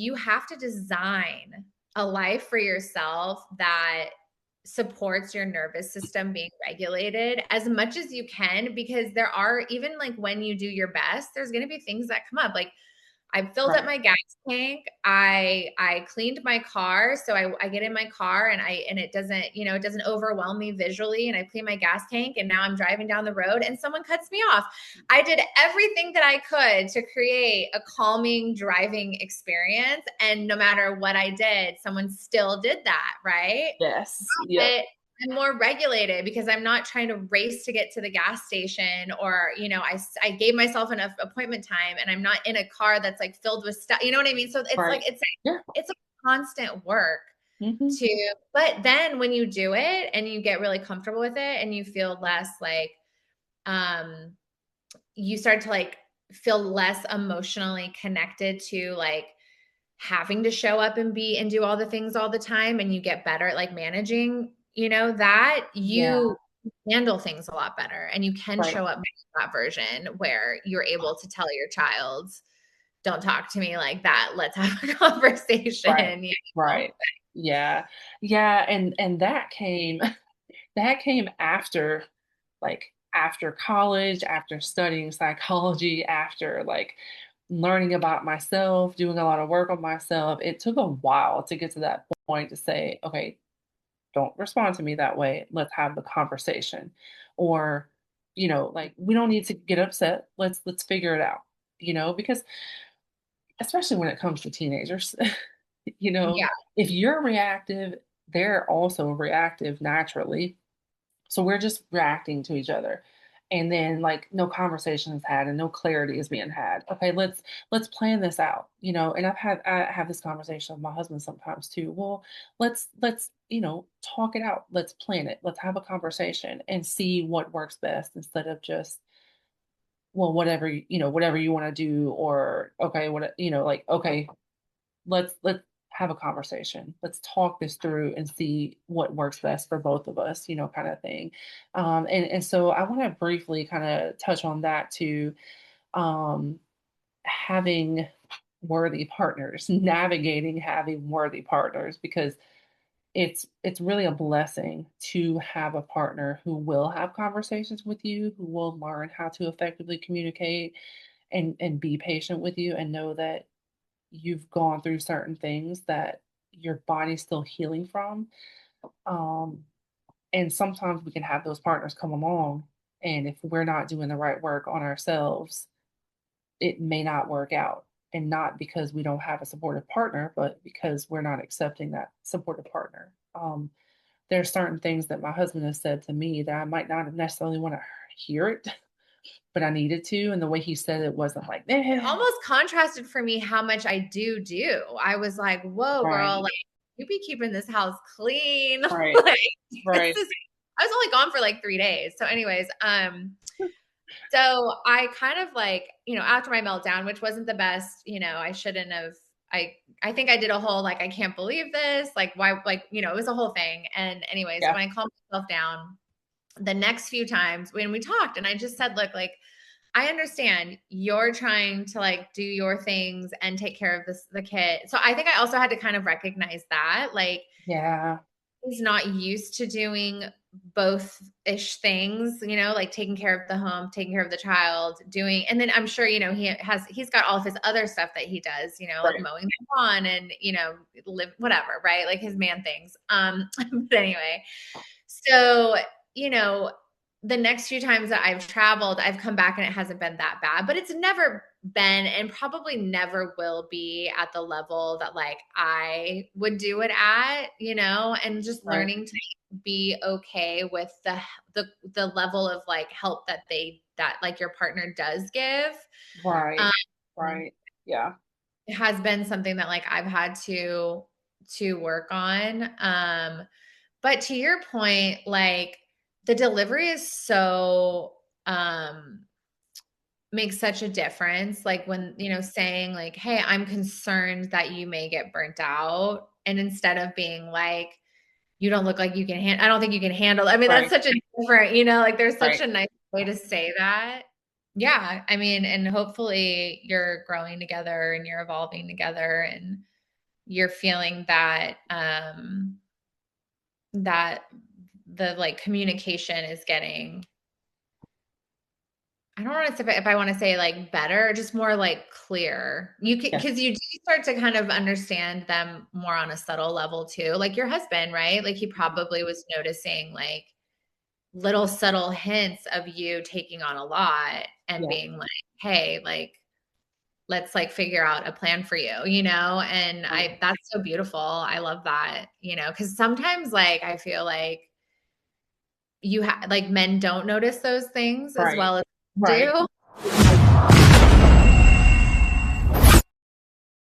you have to design a life for yourself that supports your nervous system being regulated as much as you can, because there are, even like when you do your best, there's going to be things that come up. Like, I filled up Right. my gas tank. I cleaned my car. So I get in my car and it doesn't, it doesn't overwhelm me visually. And I clean my gas tank and now I'm driving down the road and someone cuts me off. I did everything that I could to create a calming driving experience. And no matter what I did, someone still did that. Right. Yes. Yep. But I'm more regulated because I'm not trying to race to get to the gas station, or, I gave myself enough appointment time and I'm not in a car that's like filled with stuff. You know what I mean? So it's Right. like, Yeah. it's a constant work Hmm. but then when you do it and you get really comfortable with it and you feel less like, um, you start to like feel less emotionally connected to like having to show up and be and do all the things all the time, and you get better at like managing, that Yeah. you handle things a lot better and you can Right. show up that version where you're able to tell your child, don't talk to me like that, let's have a Right. conversation. Right. Yeah. Yeah. And that came that came after, like, after college, after studying psychology, after like learning about myself, doing a lot of work on myself. It took a while to get to that point to say, okay, don't respond to me that way. Let's have the conversation. Or, like, we don't need to get upset. Let's figure it out. Because especially when it comes to teenagers, you know, Yeah. if you're reactive, they're also reactive naturally. So we're just reacting to each other. And then, like, no conversation is had and no clarity is being had. Okay, let's plan this out, and I have this conversation with my husband sometimes too. Well, let's, talk it out. Let's plan it. Let's have a conversation and see what works best, instead of just, well, whatever you want to do, or okay, like, okay, let's have a conversation. Let's talk this through and see what works best for both of us, kind of thing. And so I want to briefly kind of touch on that too. Um, Having worthy partners, navigating having worthy partners, because it's really a blessing to have a partner who will have conversations with you, who will learn how to effectively communicate and be patient with you, and know that you've gone through certain things that your body's still healing from. Um, and sometimes we can have those partners come along, and if we're not doing the right work on ourselves, it may not work out. And not because we don't have a supportive partner, but because we're not accepting that supportive partner. There are certain things that my husband has said to me that I might not have necessarily want to hear it, but I needed to. And the way he said it wasn't like, It eh. almost contrasted for me how much I do. I was like, whoa, girl, Right, like you be keeping this house clean. right, Like this right. is I was only gone for like 3 days. So, anyways, so I kind of like, after my meltdown, which wasn't the best, I shouldn't have. I think I did a whole like, I can't believe this. Like, why, like, it was a whole thing. And anyways, Yeah, when I calmed myself down, the next few times when we talked, and I just said, look, like, I understand you're trying to like do your things and take care of the kid. So I think I also had to kind of recognize that, like, yeah, he's not used to doing both ish things, like taking care of the home, taking care of the child, doing, and then I'm sure, he's got all of his other stuff that he does, like right. mowing the lawn and, live, whatever, right? Like his man things. But anyway, so, you know, the next few times that I've traveled, I've come back and it hasn't been that bad, but it's never been and probably never will be at the level that like I would do it at, and just Right, learning to be okay with the level of like help that like your partner does give. right, Um, right. Yeah, it has been something that like I've had to work on. But to your point, like the delivery is so makes such a difference. Like when, saying like, hey, I'm concerned that you may get burnt out. And instead of being like, you don't look like you can handle, I don't think you can handle it. I mean, that's right, such a different, like there's such right. a nice way to say that. Yeah. I mean, and hopefully you're growing together and you're evolving together. And you're feeling that that the like communication is getting, I don't want to say if I want to say like better, just more like clear. You can, Yes. because you do start to kind of understand them more on a subtle level too. Like your husband, right? Like he probably was noticing like little subtle hints of you taking on a lot and Yeah. being like, hey, like let's like figure out a plan for you, you know? And Right. that's so beautiful. I love that, you know, because sometimes like I feel like like men don't notice those things as Right. well as Right. do.